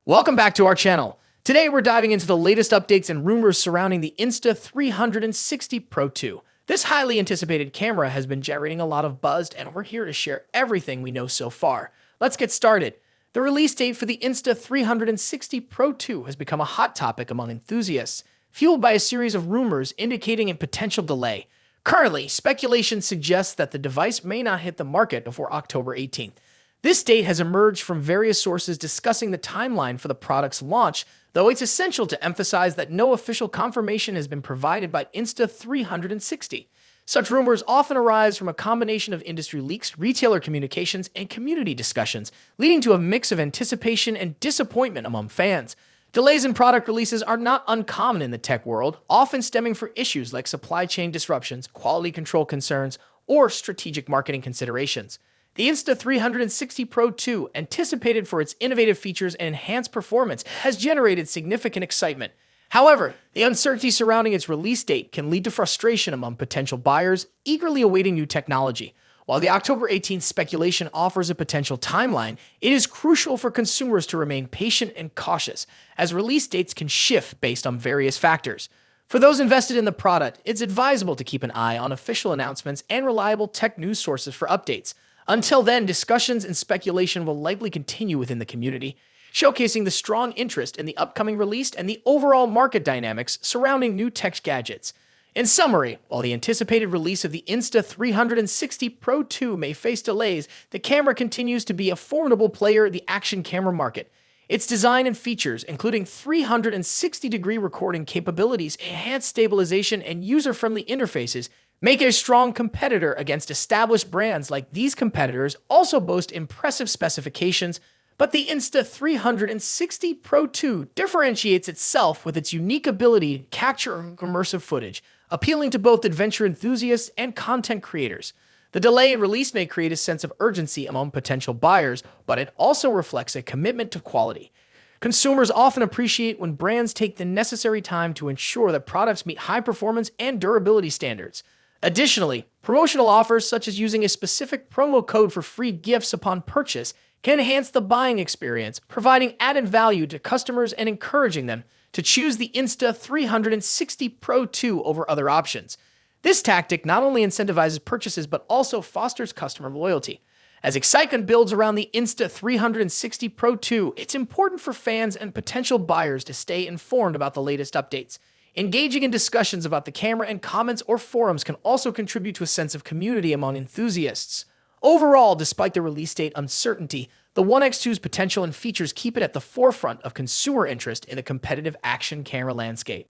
Welcome back to our channel. Today we're diving into the latest updates and rumors surrounding the Insta360 Pro 2. This highly anticipated camera has been generating a lot of buzz, and we're here to share everything we know so far. Let's get started. The release date for the Insta360 Pro 2 has become a hot topic among enthusiasts, fueled by a series of rumors indicating a potential delay. Currently, speculation suggests that the device may not hit the market before October 18th. This date has emerged from various sources discussing the timeline for the product's launch, though it's essential to emphasize that no official confirmation has been provided by Insta360. Such rumors often arise from a combination of industry leaks, retailer communications, and community discussions, leading to a mix of anticipation and disappointment among fans. Delays in product releases are not uncommon in the tech world, often stemming from issues like supply chain disruptions, quality control concerns, or strategic marketing considerations. The Insta360 Pro 2, anticipated for its innovative features and enhanced performance, has generated significant excitement. However, the uncertainty surrounding its release date can lead to frustration among potential buyers eagerly awaiting new technology. While the October 18th speculation offers a potential timeline, it is crucial for consumers to remain patient and cautious, as release dates can shift based on various factors. For those invested in the product, it's advisable to keep an eye on official announcements and reliable tech news sources for updates. Until then, discussions and speculation will likely continue within the community, showcasing the strong interest in the upcoming release and the overall market dynamics surrounding new tech gadgets. In summary, while the anticipated release of the Insta360 Pro 2 may face delays, the camera continues to be a formidable player in the action camera market. Its design and features, including 360-degree recording capabilities, enhanced stabilization, and user-friendly interfaces, make it a strong competitor against established brands. Like these competitors also boast impressive specifications, but the Insta360 Pro 2 differentiates itself with its unique ability to capture immersive footage, appealing to both adventure enthusiasts and content creators. The delay in release may create a sense of urgency among potential buyers, but it also reflects a commitment to quality. Consumers often appreciate when brands take the necessary time to ensure that products meet high performance and durability standards. Additionally, promotional offers such as using a specific promo code for free gifts upon purchase can enhance the buying experience, providing added value to customers and encouraging them to choose the Insta360 Pro 2 over other options. This tactic not only incentivizes purchases but also fosters customer loyalty. As excitement builds around the Insta360 Pro 2, it's important for fans and potential buyers to stay informed about the latest updates. Engaging in discussions about the camera in comments or forums can also contribute to a sense of community among enthusiasts. Overall, despite the release date uncertainty, the One X2's potential and features keep it at the forefront of consumer interest in the competitive action camera landscape.